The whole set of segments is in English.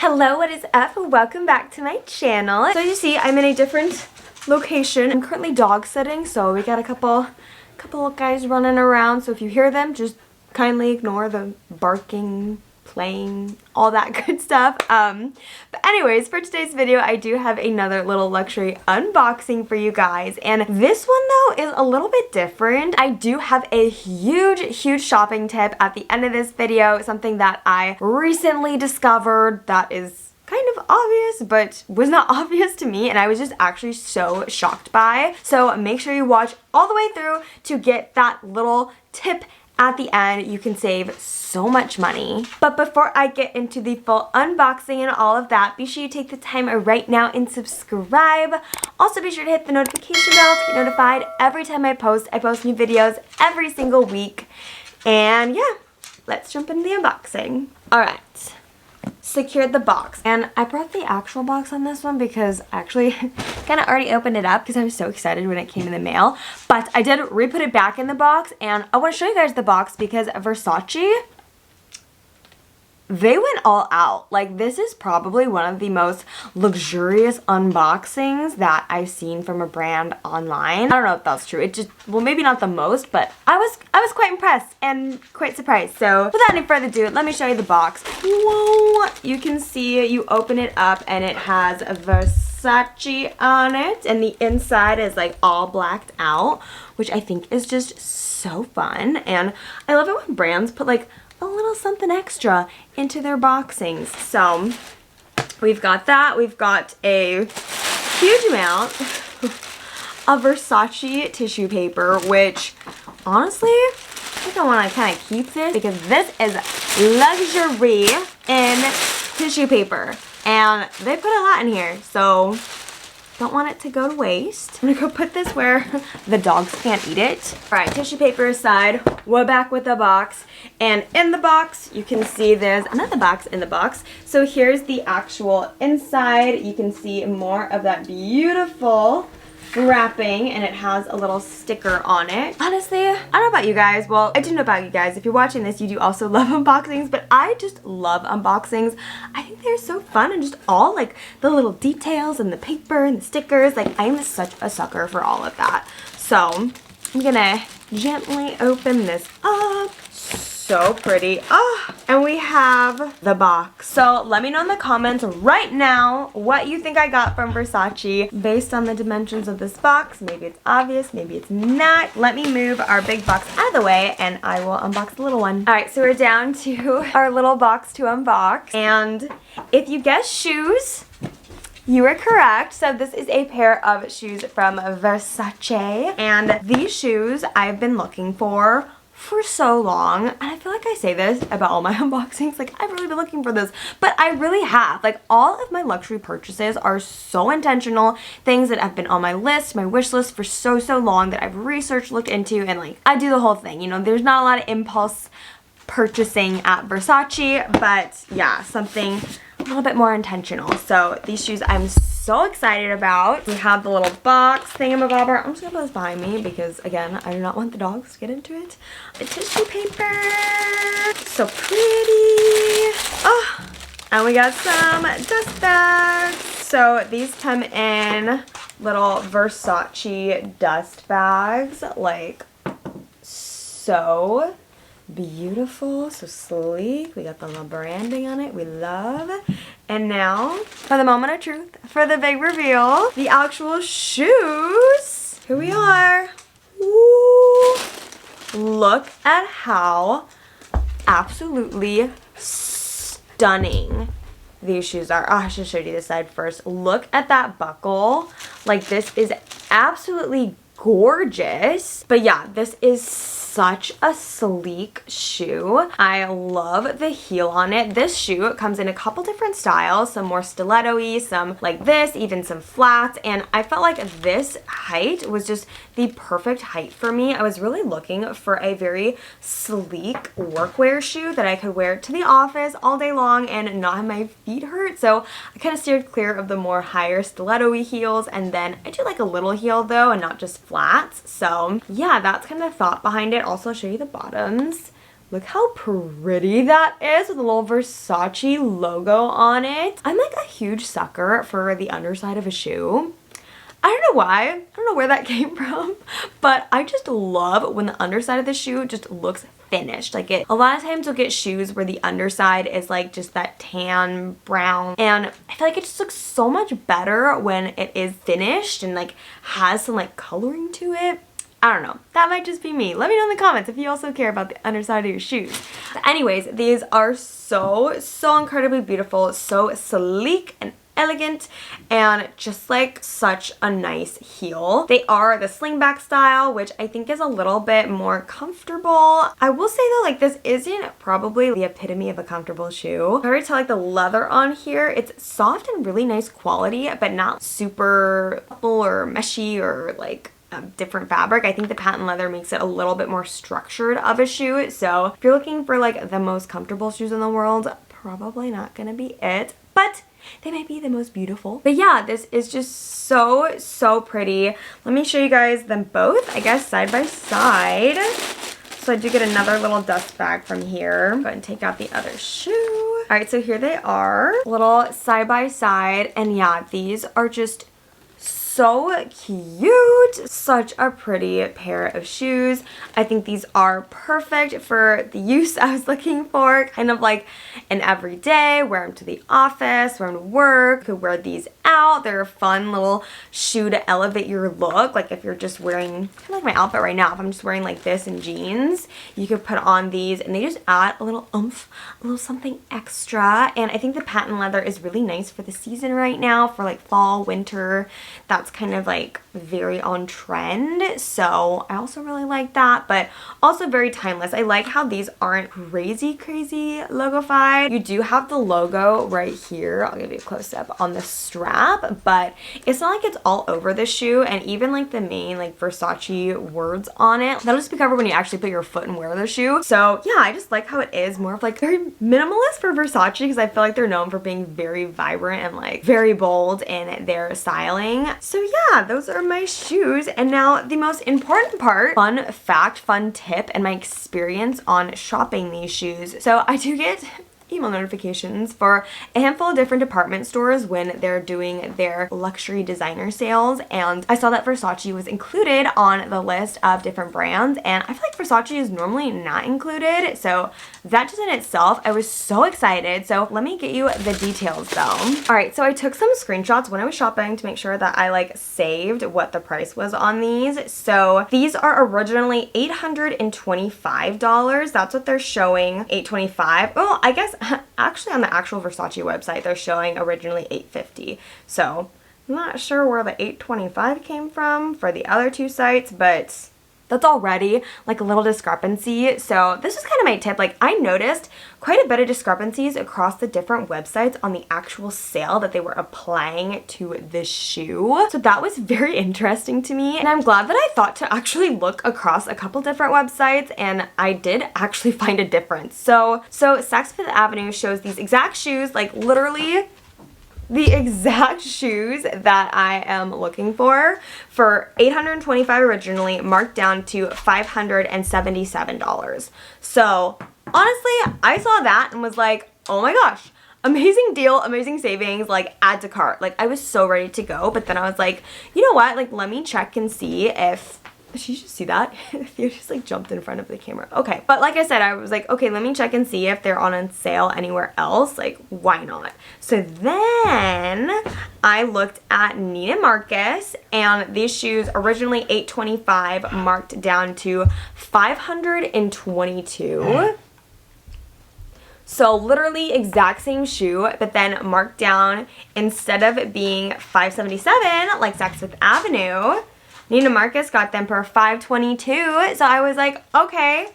Hello, what is up? Welcome back to my channel. So as you see, I'm in a different location. I'm currently dog sitting, so we got a couple of guys running around. So if you hear them, just kindly ignore the barking, playing, all that good stuff. But anyways, for today's video, I do have another little luxury unboxing for you guys. And this one though is a little bit different. I do have a huge shopping tip at the end of this video, something that I recently discovered that is kind of obvious but was not obvious to me, and I was just actually so shocked by. So make sure you watch all the way through to get that little tip at the end. You can save so much money. But before I get into the full unboxing and all of that, be sure you take the time right now and subscribe. Also be sure to hit the notification bell to get notified every time I post. I post new videos every single week. And yeah, let's jump into the unboxing. Alright. Secured the box, and I brought the actual box on this one because I actually kind of already opened it up because I was so excited when it came in the mail, but I did re-put it back in the box, and I want to show you guys the box because Versace, they went all out. Like, this is probably one of the most luxurious unboxings that I've seen from a brand online. I don't know if that's true. It just, well, maybe not the most, but I was quite impressed and quite surprised. So without any further ado, let me show you the box. Whoa! You can see, you open it up and it has a Versace on it, and the inside is like all blacked out, which I think is just so fun. And I love it when brands put like a little something extra into their boxings. So we've got that. We've got a huge amount of Versace tissue paper, which honestly, I think I want to kind of keep this because this is luxury in tissue paper, and they put a lot in here, so don't want it to go to waste. I'm gonna go put this where the dogs can't eat it. All right, tissue paper aside, we're back with the box. And in the box, you can see there's another box in the box. So here's the actual inside. You can see more of that beautiful wrapping, and it has a little sticker on it. Honestly, I don't know about you guys. Well, I do know about you guys. If you're watching this, you do also love unboxings, but I just love unboxings. I think they're so fun, and just all like the little details and the paper and the stickers. Like, I am such a sucker for all of that. So I'm gonna gently open this up. So pretty. Oh, and we have the box. So let me know in the comments right now what you think I got from Versace based on the dimensions of this box. Maybe it's obvious, maybe it's not. Let me move our big box out of the way and I will unbox the little one. All right, so we're down to our little box to unbox. And if you guessed shoes, you are correct. So this is a pair of shoes from Versace, and these shoes I've been looking for so long, and I feel like I say this about all my unboxings, like I've really been looking for this, but I really have. Like, all of my luxury purchases are so intentional, things that have been on my list, my wish list for so long, that I've researched, looked into, and like I do the whole thing. You know, there's not a lot of impulse purchasing at Versace, but yeah, something a little bit more intentional. So these shoes I'm so excited about. We have the little box thingamabobber. I'm just gonna put this behind me because, again, I do not want the dogs to get into it. The tissue paper, so pretty. Oh, and we got some dust bags. So these come in little Versace dust bags, like so beautiful, so sleek. We got the little branding on it, we love. And now for the moment of truth, for the big reveal, the actual shoes. Here we are. Woo. Look at how absolutely stunning these shoes are. Oh, I should show you this side first. Look at that buckle. Like, this is absolutely gorgeous. But yeah, this is such a sleek shoe. I love the heel on it. This shoe comes in a couple different styles, some more stiletto-y, some like this, even some flats, and I felt like this height was just the perfect height for me. I was really looking for a very sleek workwear shoe that I could wear to the office all day long and not have my feet hurt, so I kind of steered clear of the more higher stiletto-y heels, and then I do like a little heel though and not just flats. So yeah, that's kind of the thought behind it. Also show you the bottoms. Look how pretty that is with a little Versace logo on it. I'm like a huge sucker for the underside of a shoe. I don't know why. I don't know where that came from, but I just love when the underside of the shoe just looks finished. Like a lot of times you'll get shoes where the underside is like just that tan brown, and I feel like it just looks so much better when it is finished and like has some like coloring to it. I don't know. That might just be me. Let me know in the comments if you also care about the underside of your shoes. But anyways, these are so incredibly beautiful, so sleek and elegant, and just like such a nice heel. They are the slingback style, which I think is a little bit more comfortable. I will say though, like this isn't probably the epitome of a comfortable shoe. I already tell like the leather on here, it's soft and really nice quality, but not super supple or meshy or like different fabric. I think the patent leather makes it a little bit more structured of a shoe. So if you're looking for like the most comfortable shoes in the world, probably not gonna be it, but they might be the most beautiful. But yeah, this is just so pretty. Let me show you guys them both, I guess, side by side. So I do get another little dust bag from here. Go ahead and take out the other shoe. All right, so here they are, little side by side. And yeah, these are just so cute. Such a pretty pair of shoes. I think these are perfect for the use I was looking for. Kind of like an everyday, wear them to the office, wear them to work, could wear these out. They're a fun little shoe to elevate your look. Like if you're just wearing, kind of like my outfit right now, if I'm just wearing like this and jeans, you could put on these and they just add a little oomph, a little something extra. And I think the patent leather is really nice for the season right now, for like fall, winter. That's kind of like very on trend, so I also really like that, but also very timeless. I like how these aren't crazy logofied. You do have the logo right here, I'll give you a close-up on the strap, but it's not like it's all over the shoe, and even like the main like Versace words on it, that'll just be covered when you actually put your foot and wear the shoe. So yeah, I just like how it is more of like very minimalist for Versace, because I feel like they're known for being very vibrant and like very bold in their styling. So yeah, those are my shoes. And now the most important part, fun fact, fun tip, and my experience on shopping these shoes. So I do get email notifications for a handful of different department stores when they're doing their luxury designer sales, and I saw that Versace was included on the list of different brands, and I feel like Versace is normally not included, so that just in itself, I was so excited. So let me get you the details though. Alright, so I took some screenshots when I was shopping to make sure that I like saved what the price was on these. So these are originally $825. That's what they're showing, $825. Well, I guess actually on the actual Versace website they're showing originally $850. So I'm not sure where the $825 came from for the other two sites, but that's already like a little discrepancy. So this is kind of my tip. Like I noticed quite a bit of discrepancies across the different websites on the actual sale that they were applying to this shoe. So that was very interesting to me, and I'm glad that I thought to actually look across a couple different websites, and I did actually find a difference. So Saks Fifth Avenue shows these exact shoes, like literally the exact shoes that I am looking for $825 originally, marked down to $577. So honestly, I saw that and was like, oh my gosh, amazing deal, amazing savings, like add to cart. Like I was so ready to go, but then I was like, you know what, like let me check and see if, did you just see that? You just like jumped in front of the camera. Okay, but like I said, I was like, okay, let me check and see if they're on sale anywhere else. Like, why not? So then I looked at Neiman Marcus, and these shoes originally $825, marked down to $522. So literally exact same shoe, but then marked down, instead of it being $577 like Saks Fifth Avenue, Neiman Marcus got them for $522. So I was like, okay,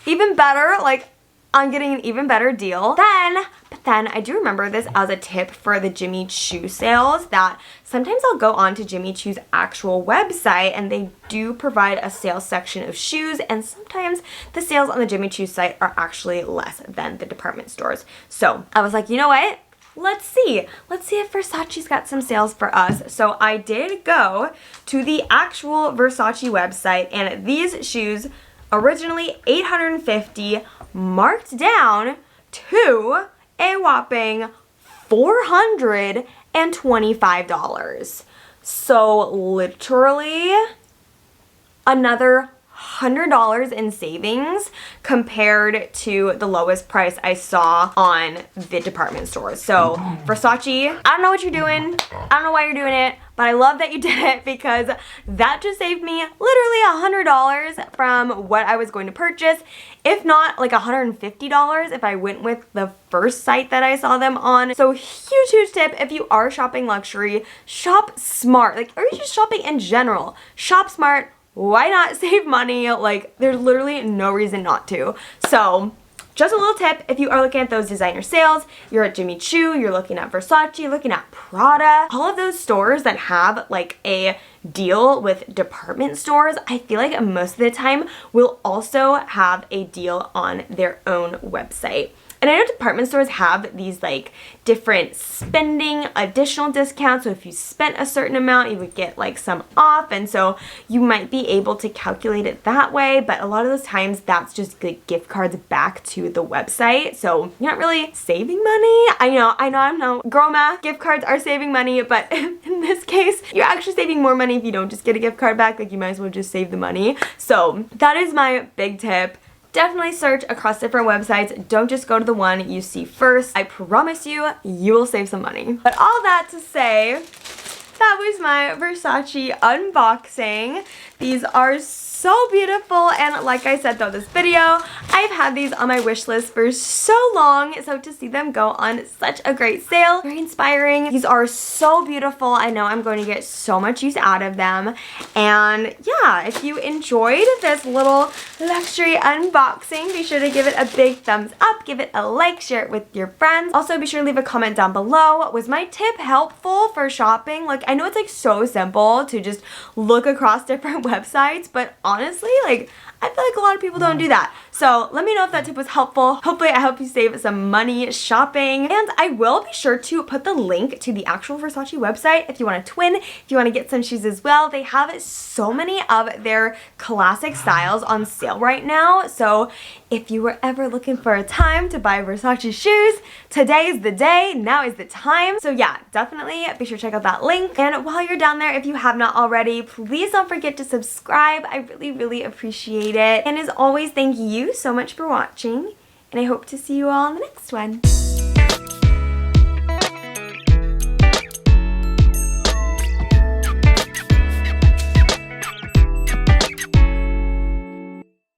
even better. Like I'm getting an even better deal. But then I do remember this as a tip for the Jimmy Choo sales, that sometimes I'll go on to Jimmy Choo's actual website and they do provide a sales section of shoes, and sometimes the sales on the Jimmy Choo site are actually less than the department stores. So I was like, you know what? Let's see if Versace's got some sales for us. So I did go to the actual Versace website, and these shoes originally $850, marked down to a whopping $425. So literally another $100 in savings compared to the lowest price I saw on the department store. So Versace, I don't know what you're doing. I don't know why you're doing it, but I love that you did it because that just saved me literally $100 from what I was going to purchase. If not like $150 if I went with the first site that I saw them on. So huge tip, if you are shopping luxury, shop smart. Like, or you're just shopping in general, shop smart. Why not save money? Like, there's literally no reason not to. So just a little tip, if you are looking at those designer sales, you're at Jimmy Choo, you're looking at Versace, you're looking at Prada, all of those stores that have like a deal with department stores, I feel like most of the time will also have a deal on their own website. And I know department stores have these like different spending additional discounts. So if you spent a certain amount, you would get like some off. And so you might be able to calculate it that way. But a lot of those times that's just like gift cards back to the website. So you're not really saving money. I know. Girl math, gift cards are saving money. But in this case, you're actually saving more money if you don't just get a gift card back. Like, you might as well just save the money. So that is my big tip. Definitely search across different websites. Don't just go to the one you see first. I promise you, you will save some money. But all that to say, that was my Versace unboxing. These are so beautiful, and like I said throughout this video, I've had these on my wish list for so long, so to see them go on such a great sale, very inspiring. These are so beautiful. I know I'm going to get so much use out of them. And yeah, if you enjoyed this little luxury unboxing, be sure to give it a big thumbs up, give it a like, share it with your friends. Also, be sure to leave a comment down below. Was my tip helpful for shopping? Like, I know it's like so simple to just look across different websites, but honestly, like, I feel like a lot of people don't do that. So let me know if that tip was helpful. Hopefully I helped you save some money shopping. And I will be sure to put the link to the actual Versace website if you want to twin, if you want to get some shoes as well. They have so many of their classic styles on sale right now. So if you were ever looking for a time to buy Versace shoes, today is the day, now is the time. So yeah, definitely be sure to check out that link. And while you're down there, if you have not already, please don't forget to subscribe. I really appreciate it. And as always, thank you so much for watching, and I hope to see you all in the next one.